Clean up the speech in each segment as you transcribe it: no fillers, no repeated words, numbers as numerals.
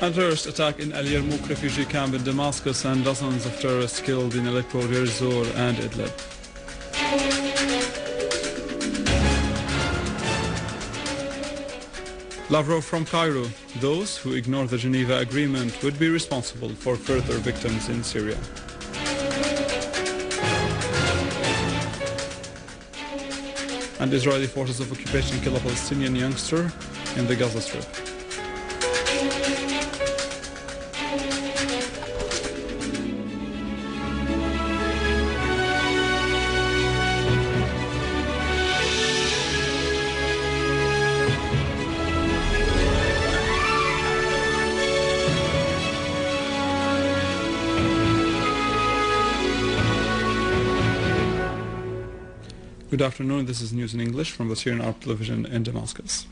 A terrorist attack in Al Yarmouk refugee camp in Damascus and dozens of terrorists killed in Aleppo, Deir ez-Zor and Idlib. Lavrov from Cairo. Those who ignore the Geneva Agreement would be responsible for further victims in Syria. And Israeli forces of occupation kill a Palestinian youngster in the Gaza Strip. Good afternoon, this is news in English from the Syrian Arab television in Damascus.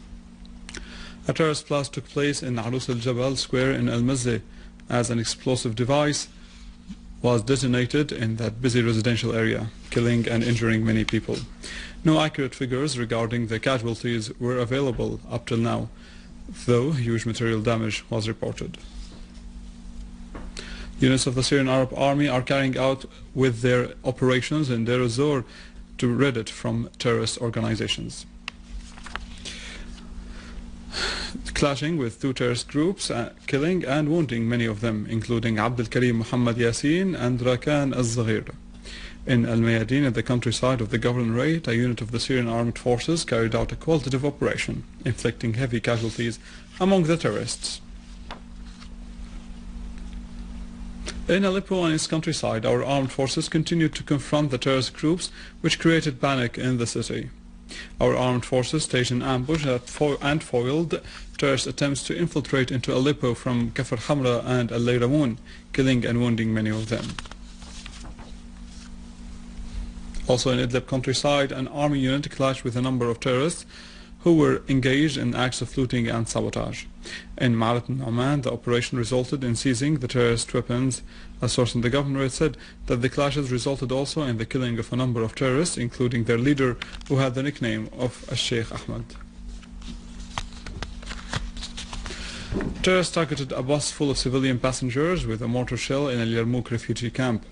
A terrorist blast took place in Arus al-Jabal square in Al-Mazzi as an explosive device was detonated in that busy residential area, killing and injuring many people. No accurate figures regarding the casualties were available up till now, though huge material damage was reported. Units of the Syrian Arab Army are carrying out with their operations in Deir ez-Zor to rid it from terrorist organizations. Clashing with two terrorist groups, killing and wounding many of them, including Abd al-Karim Muhammad Yassin and Rakan al-Zaghir. In Al-Mayadin, at the countryside of the governorate, a unit of the Syrian armed forces carried out a qualitative operation, inflicting heavy casualties among the terrorists. In Aleppo and its countryside, our armed forces continued to confront the terrorist groups which created panic in the city. Our armed forces staged an ambush and foiled terrorist attempts to infiltrate into Aleppo from Kafr Hamra and Al-Layramun, killing and wounding many of them. Also in Idlib countryside, an army unit clashed with a number of terrorists who were engaged in acts of looting and sabotage. In Ma'arat al-Nu'man, the operation resulted in seizing the terrorist weapons. A source in the governorate said that the clashes resulted also in the killing of a number of terrorists, including their leader, who had the nickname of Sheikh Ahmed. Terrorists targeted a bus full of civilian passengers with a mortar shell in Al Yarmouk refugee camp,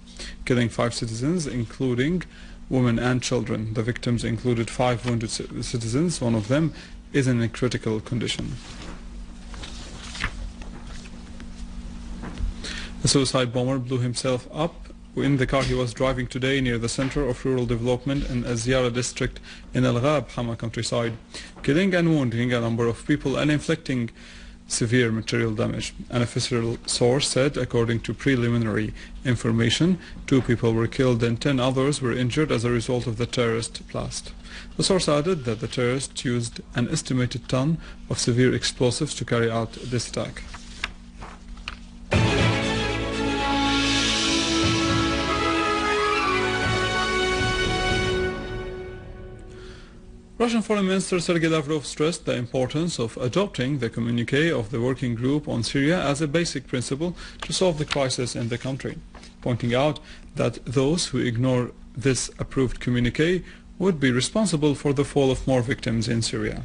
killing 5 citizens, including women and children. The victims included 5 wounded citizens. One of them is in a critical condition. A suicide bomber blew himself up in the car he was driving today near the center of rural development in Azyara district in Al-Ghab, Hama countryside, killing and wounding a number of people and inflicting severe material damage. An official source said, according to preliminary information, 2 people were killed and 10 others were injured as a result of the terrorist blast. The source added that the terrorists used an estimated ton of severe explosives to carry out this attack. Russian Foreign Minister Sergei Lavrov stressed the importance of adopting the communiqué of the Working Group on Syria as a basic principle to solve the crisis in the country, pointing out that those who ignore this approved communiqué would be responsible for the fall of more victims in Syria.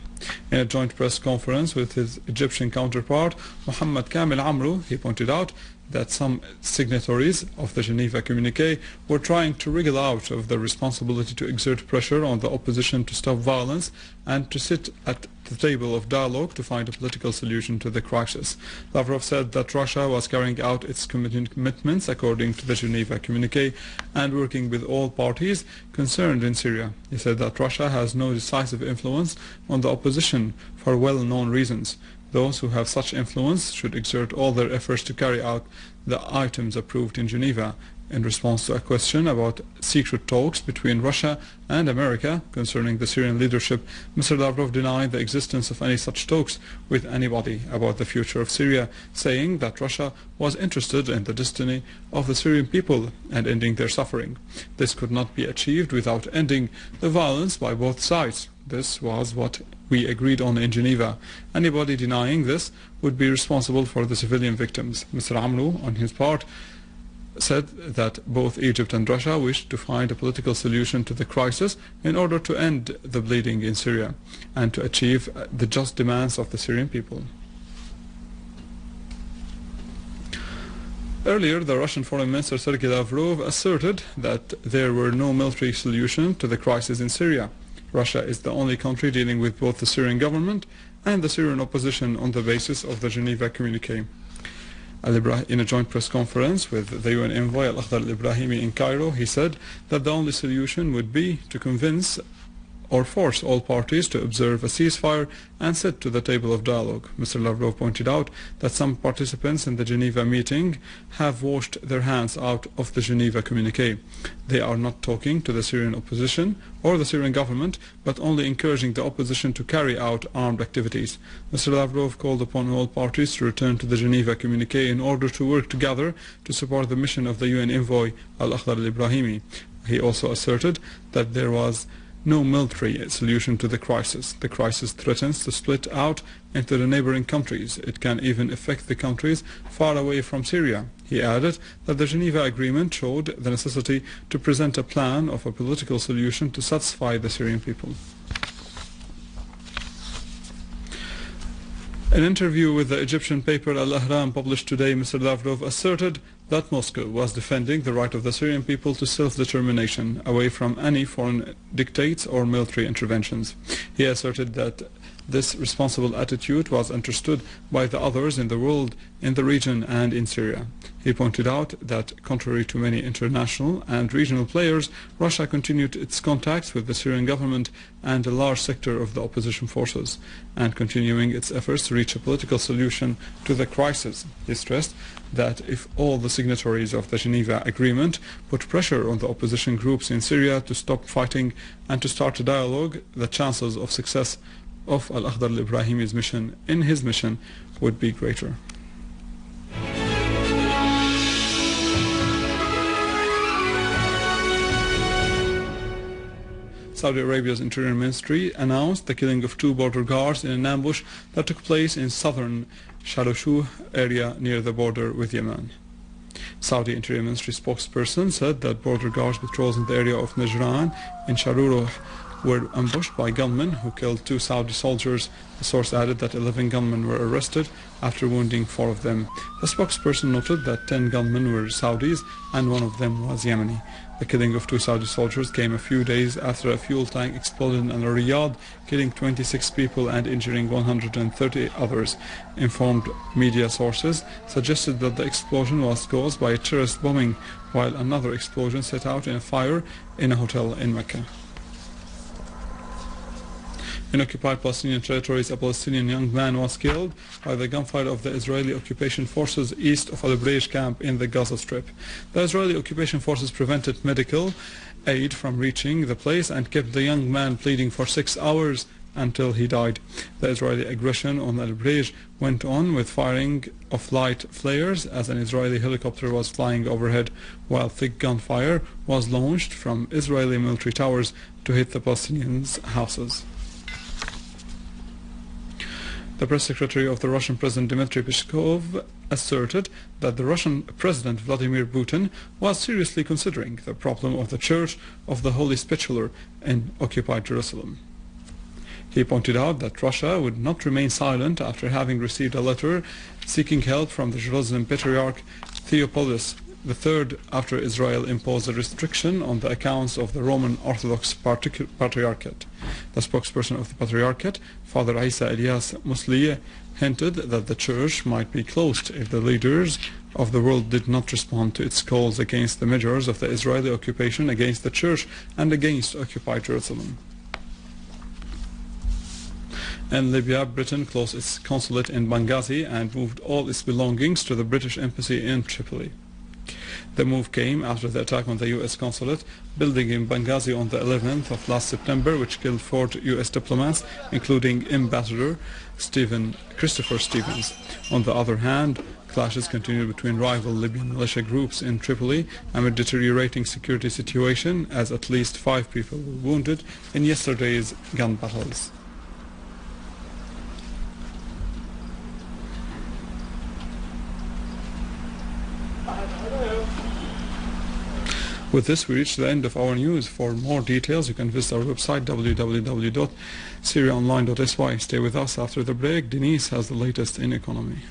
In a joint press conference with his Egyptian counterpart, Mohammed Kamel Amrou, he pointed out that some signatories of the Geneva communiqué were trying to wriggle out of the responsibility to exert pressure on the opposition to stop violence and to sit at the table of dialogue to find a political solution to the crisis. Lavrov said that Russia was carrying out its commitments according to the Geneva communiqué and working with all parties concerned in Syria. He said that Russia has no decisive influence on the opposition for well-known reasons. Those who have such influence should exert all their efforts to carry out the items approved in Geneva. In response to a question about secret talks between Russia and America concerning the Syrian leadership, Mr. Lavrov denied the existence of any such talks with anybody about the future of Syria, saying that Russia was interested in the destiny of the Syrian people and ending their suffering. This could not be achieved without ending the violence by both sides. This was what we agreed on in Geneva. Anybody denying this would be responsible for the civilian victims. Mr. Amrou, on his part, said that both Egypt and Russia wished to find a political solution to the crisis in order to end the bleeding in Syria and to achieve the just demands of the Syrian people. Earlier, the Russian Foreign Minister Sergei Lavrov asserted that there were no military solution to the crisis in Syria. Russia is the only country dealing with both the Syrian government and the Syrian opposition on the basis of the Geneva Communique. In a joint press conference with the UN envoy Al-Akhdar al-Ibrahimi in Cairo, he said that the only solution would be to convince or force all parties to observe a ceasefire and sit to the table of dialogue. Mr. Lavrov pointed out that some participants in the Geneva meeting have washed their hands out of the Geneva Communique. They are not talking to the Syrian opposition or the Syrian government, but only encouraging the opposition to carry out armed activities. Mr. Lavrov called upon all parties to return to the Geneva Communique in order to work together to support the mission of the UN envoy Al-Akhdar al-Ibrahimi. He also asserted that there was no military solution to the crisis. The crisis threatens to split out into the neighboring countries. It can even affect the countries far away from Syria. He added that the Geneva Agreement showed the necessity to present a plan of a political solution to satisfy the Syrian people. In an interview with the Egyptian paper Al-Ahram published today, Mr. Lavrov asserted that Moscow was defending the right of the Syrian people to self-determination away from any foreign dictates or military interventions. He asserted that this responsible attitude was understood by the others in the world, in the region and in Syria. He pointed out that, contrary to many international and regional players, Russia continued its contacts with the Syrian government and a large sector of the opposition forces, and continuing its efforts to reach a political solution to the crisis. He stressed that if all the signatories of the Geneva Agreement put pressure on the opposition groups in Syria to stop fighting and to start a dialogue, the chances of success of Al-Akhdar al-Ibrahimi's mission in his mission would be greater. Saudi Arabia's Interior Ministry announced the killing of 2 border guards in an ambush that took place in southern Sharashuh area near the border with Yemen. Saudi Interior Ministry spokesperson said that border guards patrols in the area of Najran in Sharuruh were ambushed by gunmen who killed 2 Saudi soldiers. The source added that 11 gunmen were arrested after wounding 4 of them. The spokesperson noted that 10 gunmen were Saudis and 1 of them was Yemeni. The killing of 2 Saudi soldiers came a few days after a fuel tank exploded in Riyadh, killing 26 people and injuring 130 others. Informed media sources suggested that the explosion was caused by a terrorist bombing, while another explosion set out in a fire in a hotel in Mecca. In occupied Palestinian territories, a Palestinian young man was killed by the gunfire of the Israeli occupation forces east of Al-Brej camp in the Gaza Strip. The Israeli occupation forces prevented medical aid from reaching the place and kept the young man bleeding for 6 hours until he died. The Israeli aggression on Al-Brej went on with firing of light flares as an Israeli helicopter was flying overhead, while thick gunfire was launched from Israeli military towers to hit the Palestinians' houses. The press secretary of the Russian President Dmitry Peskov asserted that the Russian President Vladimir Putin was seriously considering the problem of the Church of the Holy Sepulchre in occupied Jerusalem. He pointed out that Russia would not remain silent after having received a letter seeking help from the Jerusalem Patriarch Theophilus III after Israel imposed a restriction on the accounts of the Roman Orthodox Patriarchate. The spokesperson of the Patriarchate, Father Isa Elias Muslieh, hinted that the church might be closed if the leaders of the world did not respond to its calls against the measures of the Israeli occupation against the church and against occupied Jerusalem. In Libya, Britain closed its consulate in Benghazi and moved all its belongings to the British embassy in Tripoli. The move came after the attack on the U.S. consulate building in Benghazi on the 11th of last September, which killed 4 U.S. diplomats, including Ambassador Christopher Stevens. On the other hand, clashes continued between rival Libyan militia groups in Tripoli amid deteriorating security situation, as at least 5 people were wounded in yesterday's gun battles. With this, we reach the end of our news. For more details, you can visit our website www.syriaonline.sy. Stay with us after the break. Denise has the latest in economy.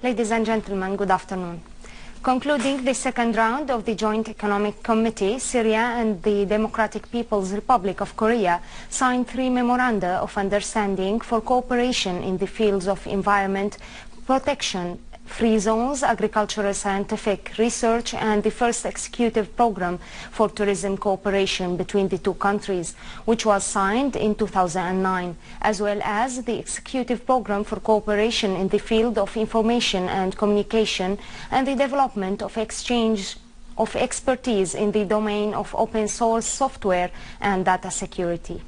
Ladies and gentlemen, good afternoon. Concluding the second round of the Joint Economic Committee, Syria and the Democratic People's Republic of Korea signed 3 memoranda of understanding for cooperation in the fields of environment protection, free zones, agricultural scientific research, and the first executive program for tourism cooperation between the two countries, which was signed in 2009, as well as the executive program for cooperation in the field of information and communication and the development of exchange of expertise in the domain of open source software and data security.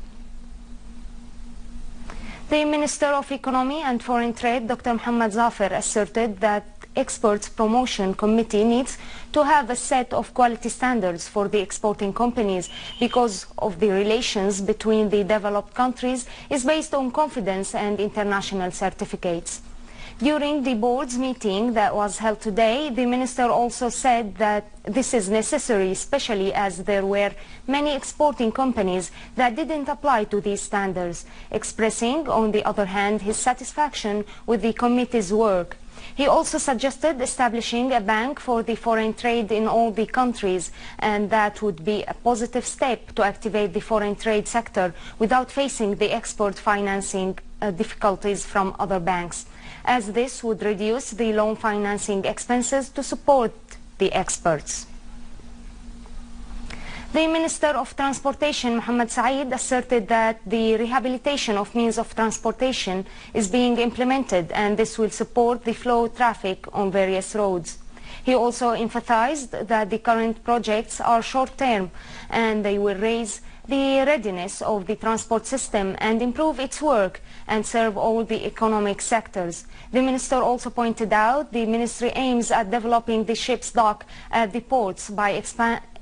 The Minister of Economy and Foreign Trade, Dr. Mohammed Zafir, asserted that Exports Promotion Committee needs to have a set of quality standards for the exporting companies because of the relations between the developed countries is based on confidence and international certificates. During the board's meeting that was held today, the minister also said that this is necessary, especially as there were many exporting companies that didn't apply to these standards, expressing, on the other hand, his satisfaction with the committee's work. He also suggested establishing a bank for the foreign trade in all the countries, and that would be a positive step to activate the foreign trade sector without facing the export financing difficulties from other banks, as this would reduce the loan financing expenses to support the exports. The Minister of Transportation, Mohammed Saeed, asserted that the rehabilitation of means of transportation is being implemented and this will support the flow of traffic on various roads. He also emphasized that the current projects are short-term and they will raise the readiness of the transport system and improve its work and serve all the economic sectors. The minister also pointed out the ministry aims at developing the ship's dock at the ports by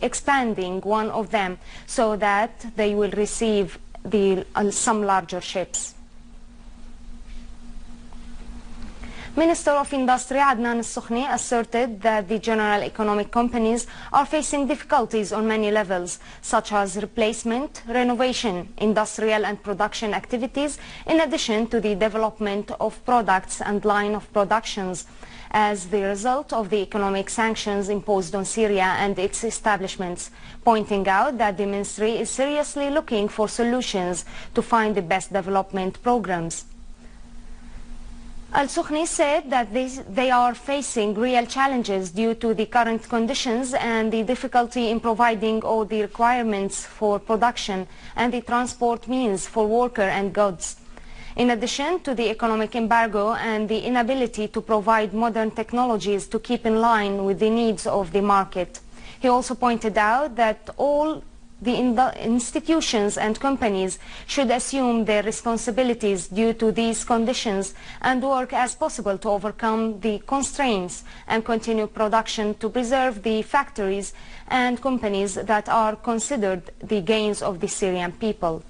expanding one of them so that they will receive some larger ships. Minister of Industry Adnan Al-Sukhni asserted that the general economic companies are facing difficulties on many levels, such as replacement, renovation, industrial and production activities, in addition to the development of products and line of productions, as the result of the economic sanctions imposed on Syria and its establishments, pointing out that the ministry is seriously looking for solutions to find the best development programs. Al-Sukhni said that they are facing real challenges due to the current conditions and the difficulty in providing all the requirements for production and the transport means for workers and goods. In addition to the economic embargo and the inability to provide modern technologies to keep in line with the needs of the market. He also pointed out that all the institutions and companies should assume their responsibilities due to these conditions and work as possible to overcome the constraints and continue production to preserve the factories and companies that are considered the gains of the Syrian people.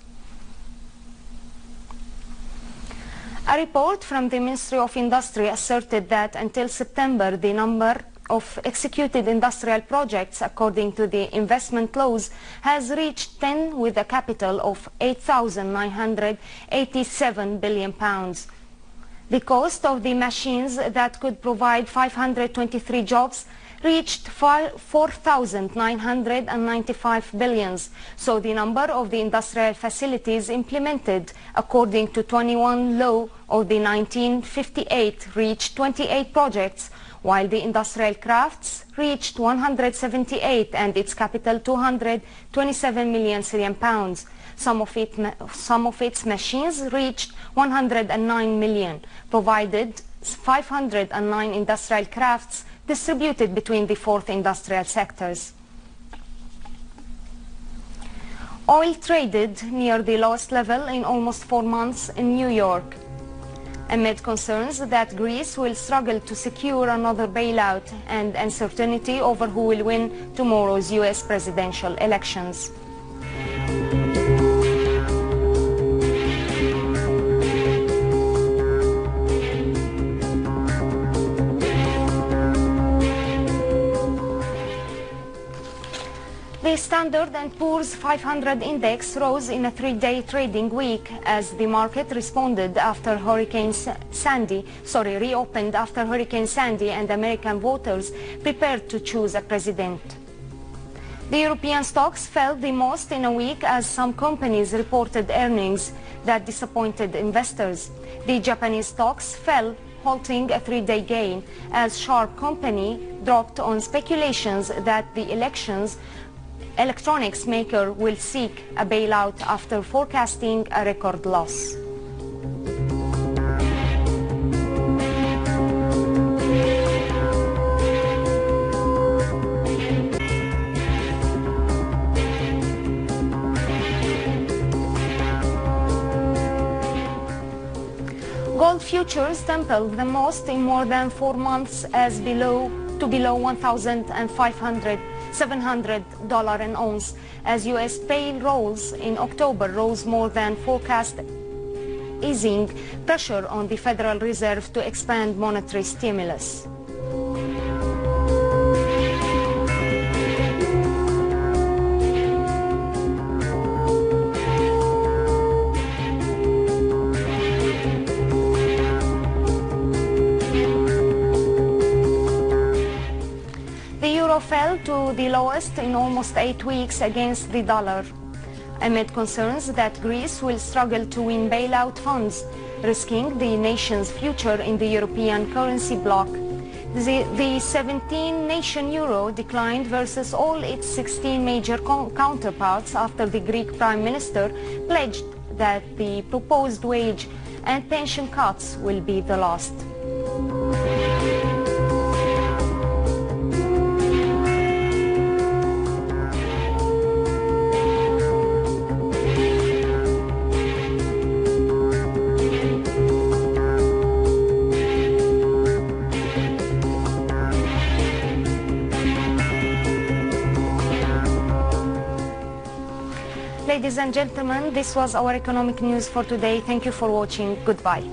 A report from the Ministry of Industry asserted that until September the number of executed industrial projects according to the investment laws has reached 10 with a capital of £8,987 billion. The cost of the machines that could provide 523 jobs reached 4,995 billion. So the number of the industrial facilities implemented according to 21 law of the 1958 reached 28 projects, while the industrial crafts reached 178 and its capital 227 million Syrian pounds. Some of its machines reached 109 million, provided 509 industrial crafts distributed between the 4 industrial sectors. Oil traded near the lowest level in almost 4 months in New York, amid concerns that Greece will struggle to secure another bailout and uncertainty over who will win tomorrow's US presidential elections. The Standard & Poor's 500 index rose in a three-day trading week as the market reopened after Hurricane Sandy and American voters prepared to choose a president. The European stocks fell the most in a week as some companies reported earnings that disappointed investors. The Japanese stocks fell, halting a three-day gain as Sharp Company dropped on speculations that the electronics maker will seek a bailout after forecasting a record loss. Gold futures tumbled the most in more than 4 months as below $1,700 an ounce as U.S. payrolls in October rose more than forecast, easing pressure on the Federal Reserve to expand monetary stimulus. Fell to the lowest in almost 8 weeks against the dollar, amid concerns that Greece will struggle to win bailout funds, risking the nation's future in the European currency bloc. The 17-nation euro declined versus all its 16 major counterparts after the Greek Prime Minister pledged that the proposed wage and pension cuts will be the last. Ladies and gentlemen, this was our economic news for today. Thank you for watching. Goodbye.